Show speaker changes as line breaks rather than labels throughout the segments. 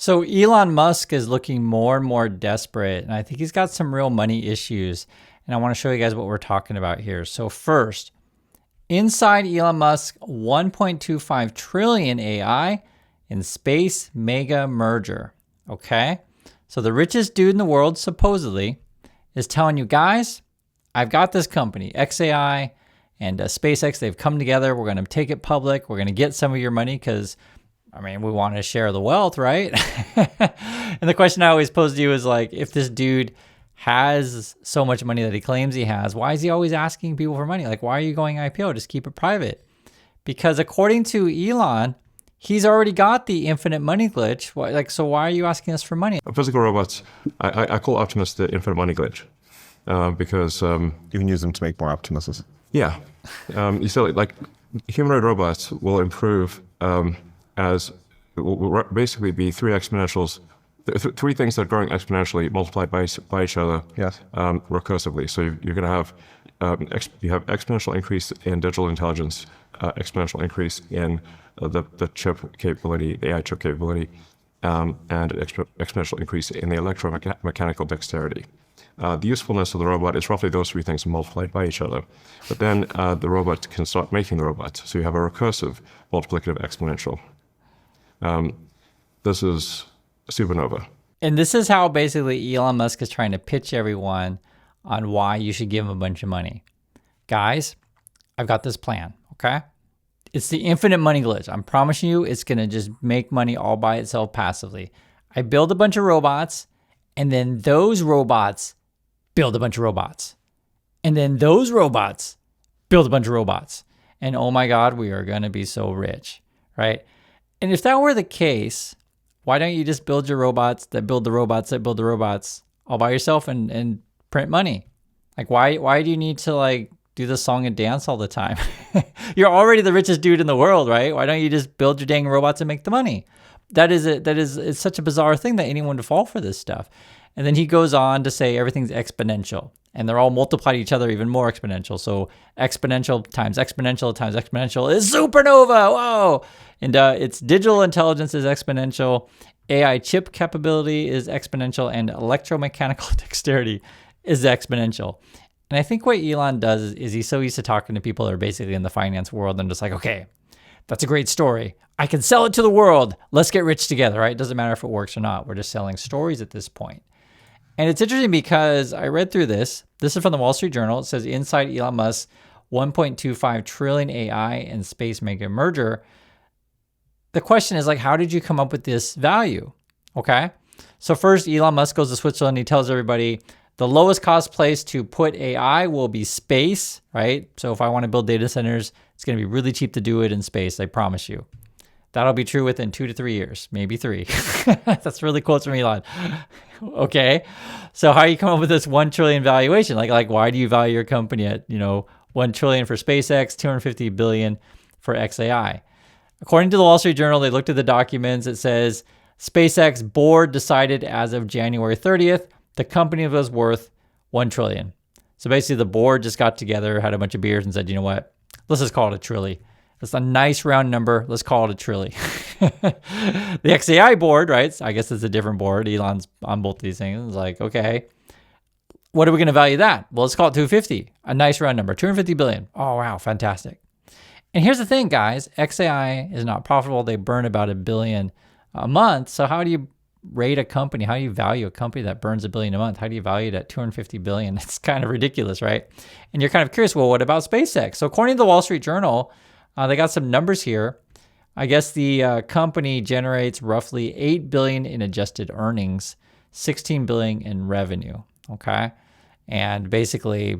So Elon Musk is looking more and more desperate, and I think he's got some real money issues. And I want to show you guys what we're talking about here. So first, inside Elon Musk 1.25 trillion AI in space mega merger. Okay? So the richest dude in the world, supposedly, is telling you, guys, I've got this company, XAI and SpaceX. They've come together. We're going to take it public. We're going to get some of your money because, I mean, we want to share the wealth, right? And the question I always pose to you is like, if this dude has so much money that he claims he has, why is he always asking people for money? Like, why are you going IPO? Just keep it private. Because according to Elon, he's already got the infinite money glitch. So why are you asking us for money?
Physical robots, I call Optimus the infinite money glitch because
you can use them to make more Optimuses.
Yeah, you still like humanoid robots will improve as will basically be three exponentials, three things that are growing exponentially multiplied by each other.
Yes.
Recursively. So you're going to have you have exponential increase in digital intelligence, exponential increase in the chip capability, the AI chip capability, and an exponential increase in the electromechanical dexterity. The usefulness of the robot is roughly those three things multiplied by each other. But then the robot can start making the robots. So you have a recursive multiplicative exponential. This is supernova.
And this is how basically Elon Musk is trying to pitch everyone on why you should give him a bunch of money. Guys, I've got this plan, okay? It's the infinite money glitch. I'm promising you it's going to just make money all by itself passively. I build a bunch of robots, and then those robots build a bunch of robots. And then those robots build a bunch of robots. And oh my God, we are going to be so rich, right? And if that were the case, why don't you just build your robots that build the robots that build the robots all by yourself and print money? Like, why do you need to like do the song and dance all the time? You're already the richest dude in the world, right? Why don't you just build your dang robots and make the money? It's such a bizarre thing that anyone would fall for this stuff. And then he goes on to say everything's exponential, and they're all multiplied each other even more exponential. So exponential times exponential times exponential is supernova. Whoa! And its digital intelligence is exponential, AI chip capability is exponential, and electromechanical dexterity is exponential. And I think what Elon does is he's so used to talking to people that are basically in the finance world and just like, okay, that's a great story. I can sell it to the world. Let's get rich together, right? It doesn't matter if it works or not. We're just selling stories at this point. And it's interesting because I read through this. This is from the Wall Street Journal. It says inside Elon Musk's 1.25 trillion AI and space mega merger. The question is like, how did you come up with this value? Okay. So first, Elon Musk goes to Switzerland. He tells everybody the lowest cost place to put AI will be space, right? So if I want to build data centers, it's going to be really cheap to do it in space. I promise you. That'll be true within 2 to 3 years, maybe 3. That's really quotes from Elon. Okay. So how you come up with this 1 trillion valuation? Like why do you value your company at, 1 trillion for SpaceX, 250 billion for XAI? According to the Wall Street Journal, they looked at the documents. It says SpaceX board decided as of January 30th, the company was worth 1 trillion. So basically the board just got together, had a bunch of beers and said, you know what? Let's just call it a trilly. It's a nice round number. Let's call it a trilly. The XAI board, right? So I guess it's a different board. Elon's on both of these things. It's like, okay, what are we going to value that? Well, let's call it 250. A nice round number, 250 billion. Oh, wow. Fantastic. And here's the thing, guys. XAI is not profitable. They burn about $1 billion a month. So how do you rate a company? How do you value a company that burns $1 billion a month? How do you value it at 250 billion? It's kind of ridiculous, right? And you're kind of curious, well, what about SpaceX? So according to the Wall Street Journal, they got some numbers here. I guess the company generates roughly $8 billion in adjusted earnings, $16 billion in revenue. Okay. And basically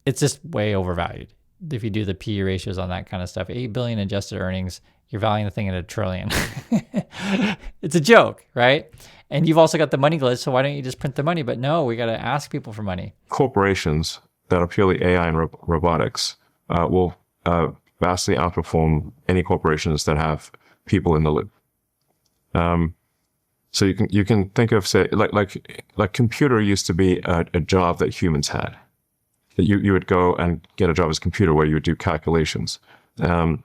it's just way overvalued. If you do the PE ratios on that kind of stuff, 8 billion adjusted earnings, you're valuing the thing at $1 trillion. It's a joke, right? And you've also got the money glitch. So why don't you just print the money? But no, we got to ask people for money.
Corporations that are purely AI and robotics will vastly outperform any corporations that have people in the loop. So you can think of, say, like computer used to be a job that humans had. That you would go and get a job as a computer where you would do calculations, and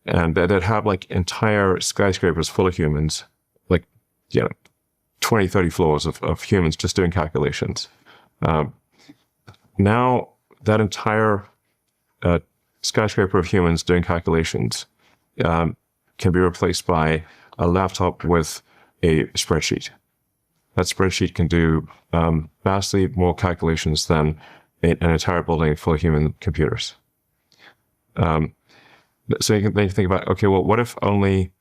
they'd have like entire skyscrapers full of humans, like you know, 20, 30 floors of humans just doing calculations. Now that entire skyscraper of humans doing calculations can be replaced by a laptop with a spreadsheet. That spreadsheet can do vastly more calculations than an entire building full of human computers. So you can then think about, okay, well, what if only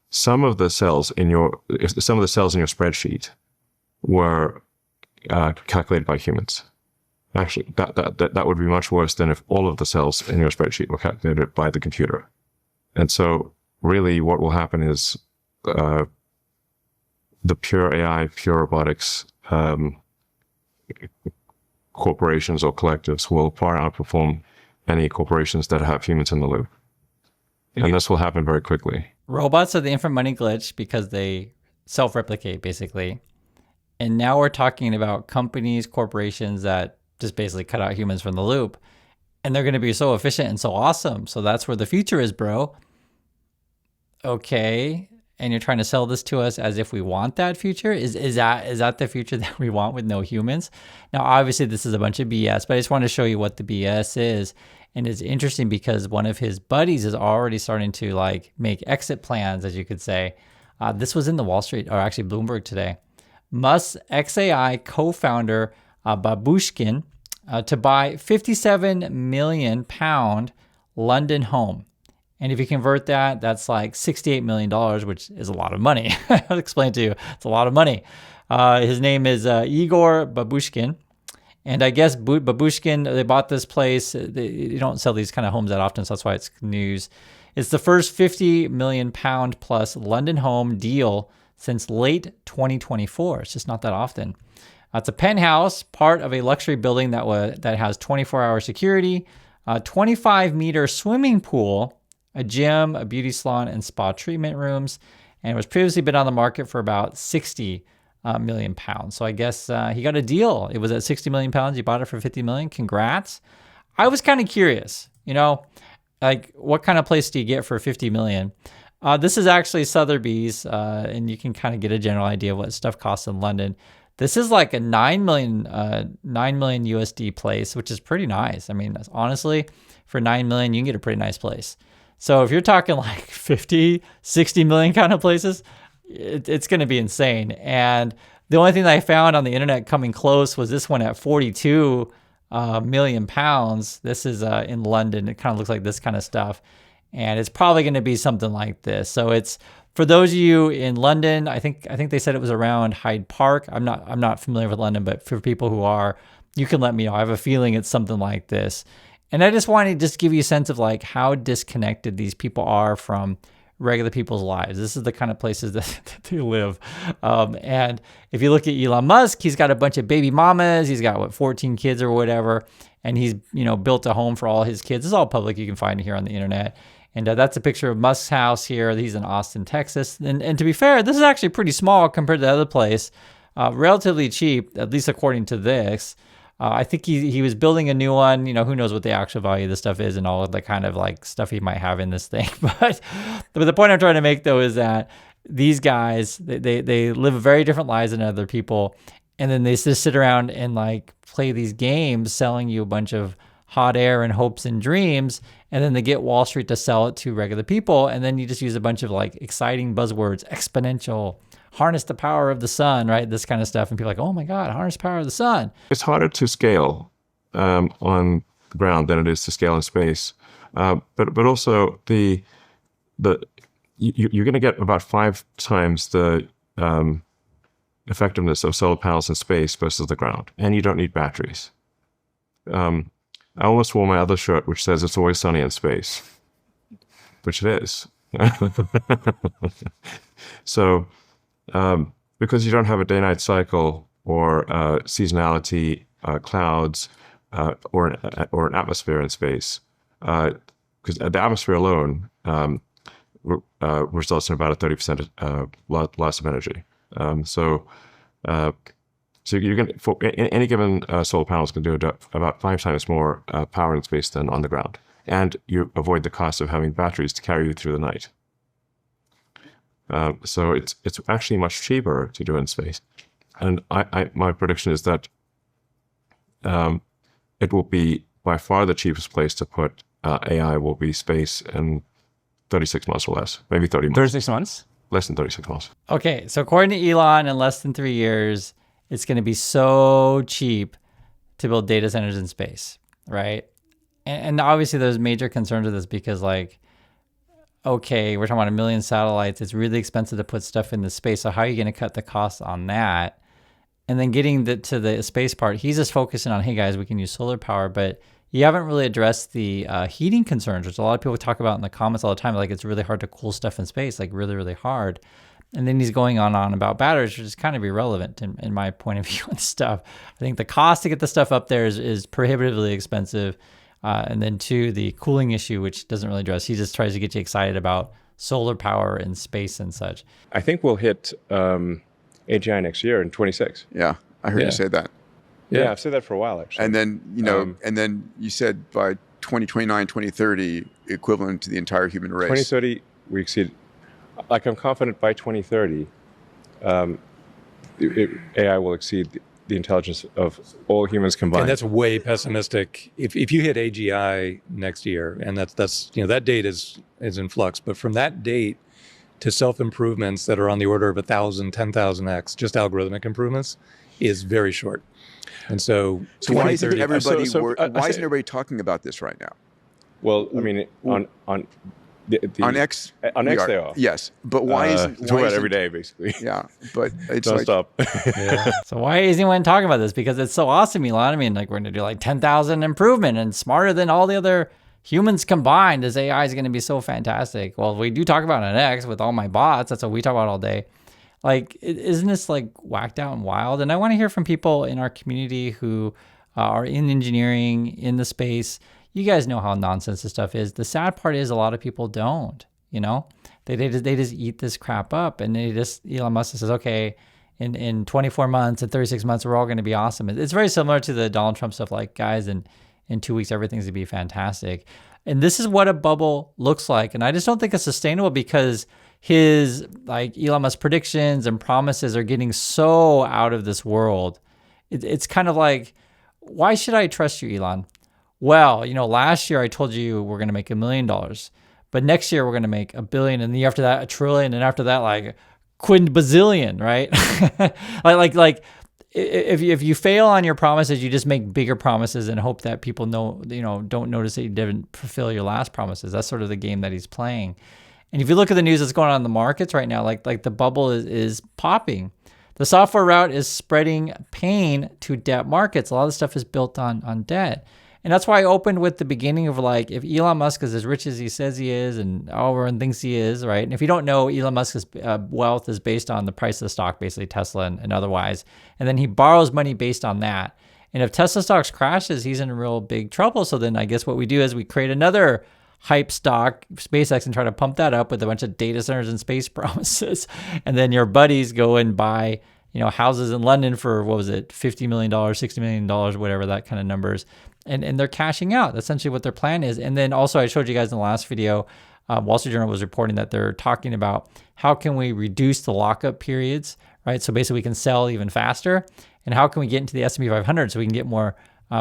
some of the cells in your spreadsheet were calculated by humans? Actually, that would be much worse than if all of the cells in your spreadsheet were calculated by the computer. And so really what will happen is the pure AI, pure robotics corporations or collectives will far outperform any corporations that have humans in the loop. And this will happen very quickly.
Robots are the infinite money glitch because they self-replicate, basically. And now we're talking about companies, corporations that just basically cut out humans from the loop. And they're going to be so efficient and so awesome. So that's where the future is, bro. Okay. And you're trying to sell this to us as if we want that future? Is that the future that we want with no humans? Now, obviously, this is a bunch of BS, but I just want to show you what the BS is. And it's interesting because one of his buddies is already starting to like make exit plans, as you could say. This was in the Wall Street, or actually Bloomberg today. Musk's XAI co-founder Babushkin to buy £57 million London home. And if you convert that, that's like $68 million, which is a lot of money. I'll explain to you. It's a lot of money. His name is Igor Babushkin. And I guess Babushkin, they bought this place. You don't sell these kind of homes that often, so that's why it's news. It's the first £50 million plus London home deal since late 2024. It's just not that often. It's a penthouse, part of a luxury building that has 24-hour security, a 25-meter swimming pool, a gym, a beauty salon, and spa treatment rooms, and it was previously been on the market for about 60 million pounds. So I guess he got a deal. It was at 60 million pounds. He bought it for 50 million. Congrats. I was kind of curious, like what kind of place do you get for 50 million? This is actually Sotheby's, and you can kind of get a general idea of what stuff costs in London. This is like a 9 million USD place, which is pretty nice. I mean, honestly, for 9 million, you can get a pretty nice place. So if you're talking like 50, 60 million kind of places, it's going to be insane. And the only thing that I found on the internet coming close was this one at 42 million pounds. This is in London. It kind of looks like this kind of stuff. And it's probably going to be something like this. So it's for those of you in London, I think they said it was around Hyde Park. I'm not familiar with London, but for people who are, you can let me know. I have a feeling it's something like this. And I just wanted to just give you a sense of like how disconnected these people are from regular people's lives. This is the kind of places that they live. And if you look at Elon Musk, he's got a bunch of baby mamas. He's got 14 kids or whatever. And he's, built a home for all his kids. It's all public. You can find it here on the internet. And that's a picture of Musk's house here. He's in Austin, Texas. And to be fair, this is actually pretty small compared to the other place. Relatively cheap, at least according to this. I think he was building a new one. Who knows what the actual value of this stuff is and all of the kind of like stuff he might have in this thing. But the point I'm trying to make though is that these guys, they live very different lives than other people. And then they just sit around and like play these games selling you a bunch of hot air and hopes and dreams. And then they get Wall Street to sell it to regular people. And then you just use a bunch of like exciting buzzwords, exponential, harness the power of the sun, right? This kind of stuff. And people are like, oh my God, harness the power of the sun.
It's harder to scale on the ground than it is to scale in space. But also you're going to get about 5 times the effectiveness of solar panels in space versus the ground. And you don't need batteries. I almost wore my other shirt, which says it's always sunny in space, which it is. So, because you don't have a day-night cycle or seasonality, clouds, or an atmosphere in space, because the atmosphere alone results in about a 30% loss of energy. So you're going to, any given solar panels can do about 5 times more power in space than on the ground, and you avoid the cost of having batteries to carry you through the night. So it's actually much cheaper to do in space. And my prediction is that it will be by far the cheapest place to put AI will be space in 36 months or less, maybe 30 months.
36 months?
Less than 36 months.
Okay, so according to Elon, in less than 3 years, it's going to be so cheap to build data centers in space, right? And obviously there's major concerns with this because like, okay, we're talking about 1 million satellites. It's really expensive to put stuff into space. So how are you going to cut the cost on that? And then getting to the space part, he's just focusing on, hey guys, we can use solar power, but you haven't really addressed the heating concerns, which a lot of people talk about in the comments all the time. Like it's really hard to cool stuff in space, like really, really hard. And then he's going on about batteries, which is kind of irrelevant in my point of view on stuff. I think the cost to get the stuff up there is prohibitively expensive. And then two, the cooling issue, which doesn't really address. He just tries to get you excited about solar power in space and such.
I think we'll hit AGI next year in 26.
Yeah, I heard you say that.
Yeah, I've said that for a while, actually.
And then, and then you said by 2029, 2030, equivalent to the entire human race.
2030, we exceed, like I'm confident by 2030, AI will exceed the intelligence of all humans combined.
And that's way pessimistic. If you hit AGI next year, and that's that date is in flux, but from that date to self-improvements that are on the order of 1,000, 10,000x, just algorithmic improvements, is very short. And so
why isn't everybody
why
isn't everybody talking about this right now?
Well, I mean, on
X
they are.
Yes, but why isn't
talk about every day basically?
Yeah, but it's
Don't
like,
stop.
So why is anyone talking about this? Because it's so awesome, Elon. I mean, like we're going to do like 10,000 improvement and smarter than all the other humans combined. This AI is going to be so fantastic. Well, we do talk about an X with all my bots. That's what we talk about all day. Like, isn't this like whacked out and wild? And I want to hear from people in our community who are in engineering, in the space. You guys know how nonsense this stuff is. The sad part is a lot of people don't, you know, they just eat this crap up, and Elon Musk says, okay, in 24 months and 36 months, we're all going to be awesome. It's very similar to the Donald Trump stuff. Like, guys, in 2 weeks, everything's going to be fantastic. And this is what a bubble looks like. And I just don't think it's sustainable because his like Elon Musk predictions and promises are getting so out of this world. It's kind of like, why should I trust you, Elon? Well, you know, last year I told you we're going to make $1 million, but next year we're going to make $1 billion, and the year after that $1 trillion, and after that like quinbazillion, right? like if you fail on your promises, you just make bigger promises and hope that people don't notice that you didn't fulfill your last promises. That's sort of the game that he's playing. And if you look at the news that's going on in the markets right now, like the bubble is popping. The software route is spreading pain to debt markets. A lot of the stuff is built on debt. And that's why I opened with the beginning of like, if Elon Musk is as rich as he says he is and everyone thinks he is, right? And if you don't know, Elon Musk's wealth is based on the price of the stock, basically Tesla and otherwise. And then he borrows money based on that. And if Tesla stocks crashes, he's in real big trouble. So then I guess what we do is we create another hype stock, SpaceX, and try to pump that up with a bunch of data centers and space promises. And then your buddies go and buy, houses in London for, what was it, $50 million, $60 million, whatever, that kind of numbers. And they're cashing out. That's essentially what their plan is. And then also I showed you guys in the last video, Wall Street Journal was reporting that they're talking about how can we reduce the lockup periods, right? So basically we can sell even faster. And how can we get into the S&P 500 so we can get more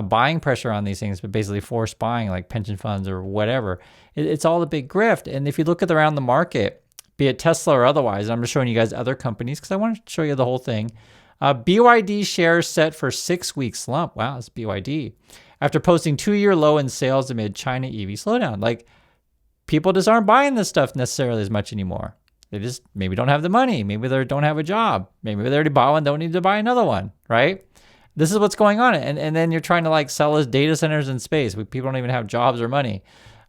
buying pressure on these things, but basically forced buying like pension funds or whatever. It's all a big grift. And if you look at around the market, be it Tesla or otherwise, I'm just showing you guys other companies because I want to show you the whole thing. BYD shares set for 6 week slump. Wow, it's BYD. After posting 2-year low in sales amid China EV slowdown. Like, people just aren't buying this stuff necessarily as much anymore. They just maybe don't have the money. Maybe they don't have a job. Maybe they already bought one, don't need to buy another one, right? This is what's going on. And then you're trying to like sell us data centers in space. People don't even have jobs or money.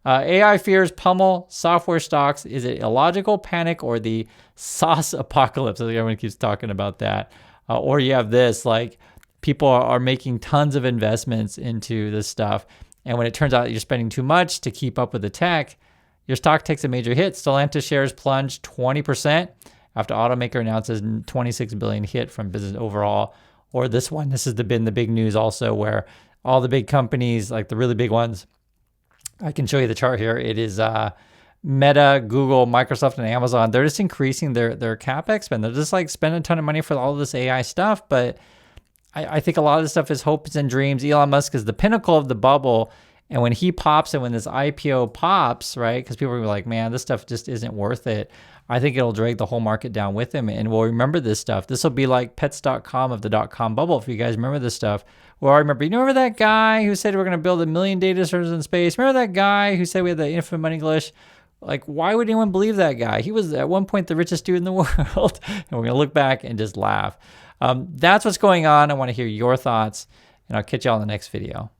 AI fears pummel software stocks. Is it illogical panic or the sauce apocalypse? I think everyone keeps talking about that. Or you have this, like people are making tons of investments into this stuff. And when it turns out you're spending too much to keep up with the tech, your stock takes a major hit. Stellantis shares plunged 20% after automaker announces $26 billion hit from business overall. Or this one, this has been the big news also, where all the big companies, like the really big ones, I can show you the chart here. It is Meta, Google, Microsoft, and Amazon, they're just increasing their CapEx spend. They're just like spending a ton of money for all of this AI stuff. But I think a lot of this stuff is hopes and dreams. Elon Musk is the pinnacle of the bubble. And when he pops and when this IPO pops, right, because people are like, man, this stuff just isn't worth it. I think it'll drag the whole market down with him. And we'll remember this stuff. This will be like pets.com of the .com bubble. If you guys remember this stuff. Well, I remember that guy who said we're going to build 1 million data centers in space? Remember that guy who said we had the infinite money glitch? Like, why would anyone believe that guy? He was at one point the richest dude in the world. And we're going to look back and just laugh. That's what's going on. I want to hear your thoughts, and I'll catch you all in the next video.